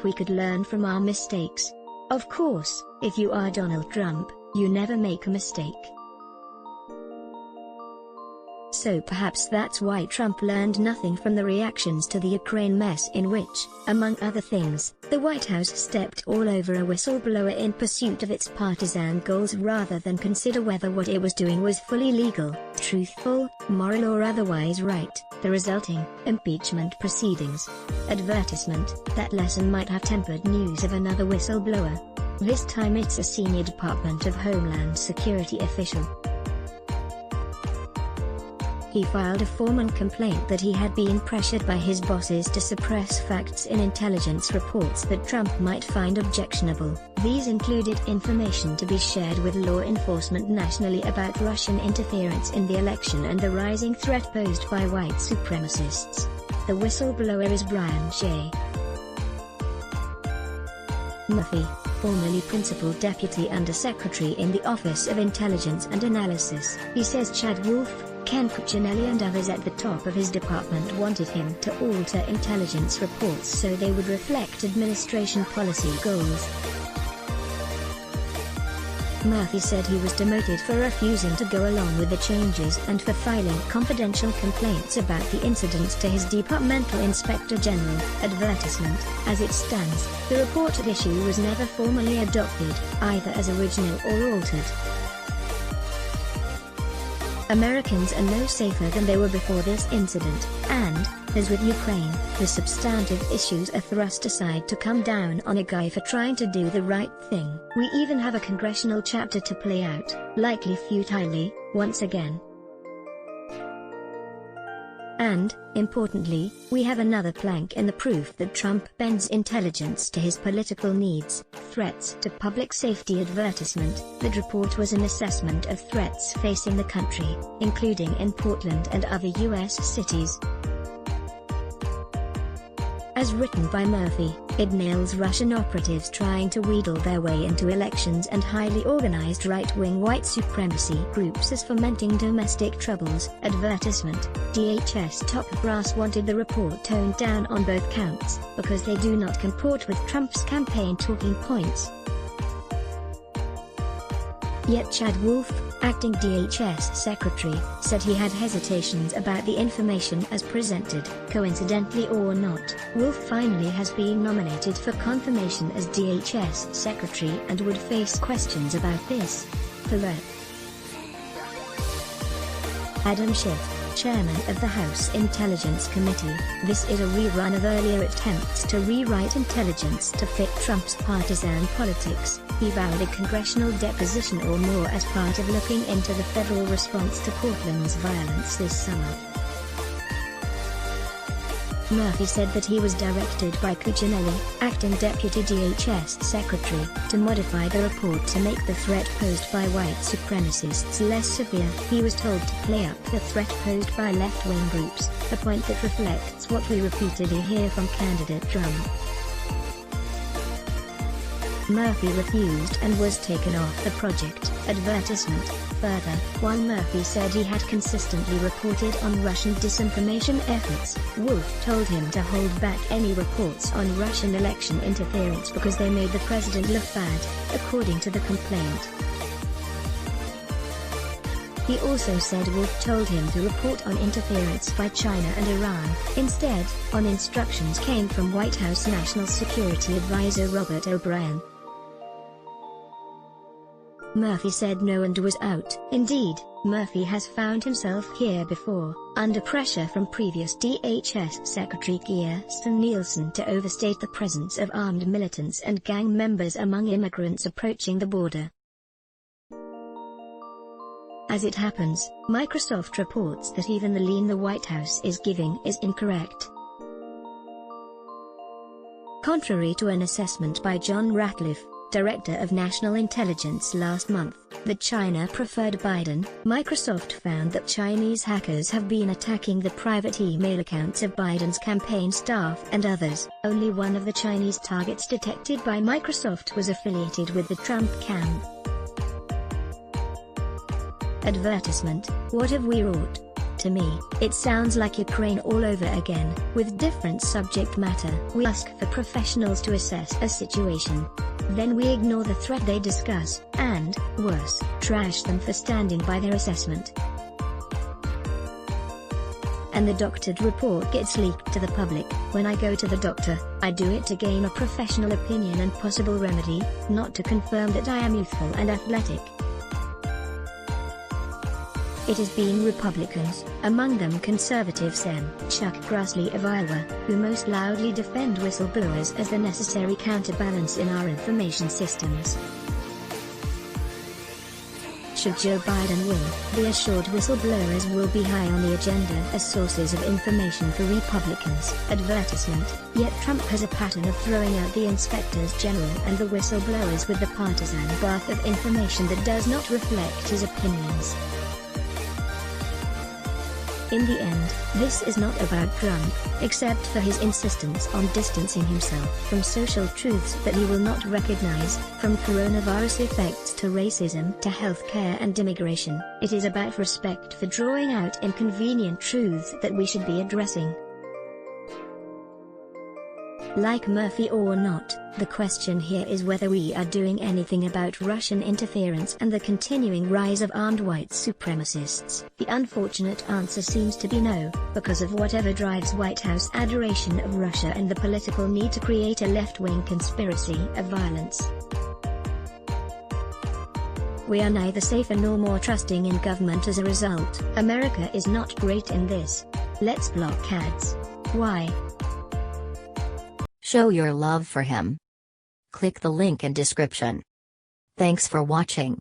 we could learn from our mistakes. Of course, if you are Donald Trump, you never make a mistake. So perhaps that's why Trump learned nothing from the reactions to the Ukraine mess, in which, among other things, the White House stepped all over a whistleblower in pursuit of its partisan goals rather than consider whether what it was doing was fully legal, truthful, moral or otherwise right. The resulting impeachment proceedings. Advertisement. That lesson might have tempered news of another whistleblower. This time it's a senior Department of Homeland Security official. He filed a formal complaint that he had been pressured by his bosses to suppress facts in intelligence reports that Trump might find objectionable. These included information to be shared with law enforcement nationally about Russian interference in the election and the rising threat posed by white supremacists. The whistleblower is Brian J. Murphy, formerly Principal Deputy Undersecretary in the Office of Intelligence and Analysis. He says Chad Wolf, Ken Cuccinelli and others at the top of his department wanted him to alter intelligence reports so they would reflect administration policy goals. Murphy said he was demoted for refusing to go along with the changes and for filing confidential complaints about the incident to his departmental inspector general. Advertisement. As it stands, the reported issue was never formally adopted, either as original or altered. Americans are no safer than they were before this incident, and, as with Ukraine, the substantive issues are thrust aside to come down on a guy for trying to do the right thing. We even have a congressional chapter to play out, likely futilely, once again. And, importantly, we have another plank in the proof that Trump bends intelligence to his political needs. Threats to public safety. Advertisement. That report was an assessment of threats facing the country, including in Portland and other U.S. cities. As written by Murphy, it nails Russian operatives trying to wheedle their way into elections and highly organized right-wing white supremacy groups as fomenting domestic troubles. Advertisement. DHS top brass wanted the report toned down on both counts, because they do not comport with Trump's campaign talking points. Yet Chad Wolf, acting DHS secretary, said he had hesitations about the information as presented. Coincidentally or not, Wolf finally has been nominated for confirmation as DHS secretary and would face questions about this. Threat. Adam Schiff, chairman of the House Intelligence Committee. This is a rerun of earlier attempts to rewrite intelligence to fit Trump's partisan politics. He vowed a congressional deposition or more as part of looking into the federal response to Portland's violence this summer. Murphy said that he was directed by Cuccinelli, acting deputy DHS secretary, to modify the report to make the threat posed by white supremacists less severe. He was told to play up the threat posed by left-wing groups, a point that reflects what we repeatedly hear from candidate Trump. Murphy refused and was taken off the project. Advertisement. Further, while Murphy said he had consistently reported on Russian disinformation efforts, Wolf told him to hold back any reports on Russian election interference because they made the president look bad, according to the complaint. He also said Wolf told him to report on interference by China and Iran, instead, on instructions came from White House National Security Advisor Robert O'Brien. Murphy said no and was out. Indeed, Murphy has found himself here before, under pressure from previous DHS Secretary Kirstjen Nielsen to overstate the presence of armed militants and gang members among immigrants approaching the border. As it happens, Microsoft reports that even the lean the White House is giving is incorrect. Contrary to an assessment by John Ratcliffe, Director of National Intelligence last month, that China preferred Biden, Microsoft found that Chinese hackers have been attacking the private email accounts of Biden's campaign staff and others. Only one of the Chinese targets detected by Microsoft was affiliated with the Trump camp. Advertisement. What have we wrought? To me, it sounds like Ukraine all over again, with different subject matter. We ask for professionals to assess a situation. Then we ignore the threat they discuss, and, worse, trash them for standing by their assessment. And the doctored report gets leaked to the public. When I go to the doctor, I do it to gain a professional opinion and possible remedy, not to confirm that I am youthful and athletic. It has been Republicans, among them conservatives Chuck Grassley of Iowa, who most loudly defend whistleblowers as the necessary counterbalance in our information systems. Should Joe Biden win, be assured whistleblowers will be high on the agenda as sources of information for Republicans. Advertisement. Yet Trump has a pattern of throwing out the inspectors general and the whistleblowers with the partisan bath of information that does not reflect his opinions. In the end, this is not about Trump, except for his insistence on distancing himself from social truths that he will not recognize, from coronavirus effects to racism to healthcare and immigration. It is about respect for drawing out inconvenient truths that we should be addressing. Like Murphy or not, the question here is whether we are doing anything about Russian interference and the continuing rise of armed white supremacists. The unfortunate answer seems to be no, because of whatever drives White House adoration of Russia and the political need to create a left-wing conspiracy of violence. We are neither safer nor more trusting in government as a result. America is not great in this. Let's block ads. Why? Show your love for him. Click the link in description. Thanks for watching.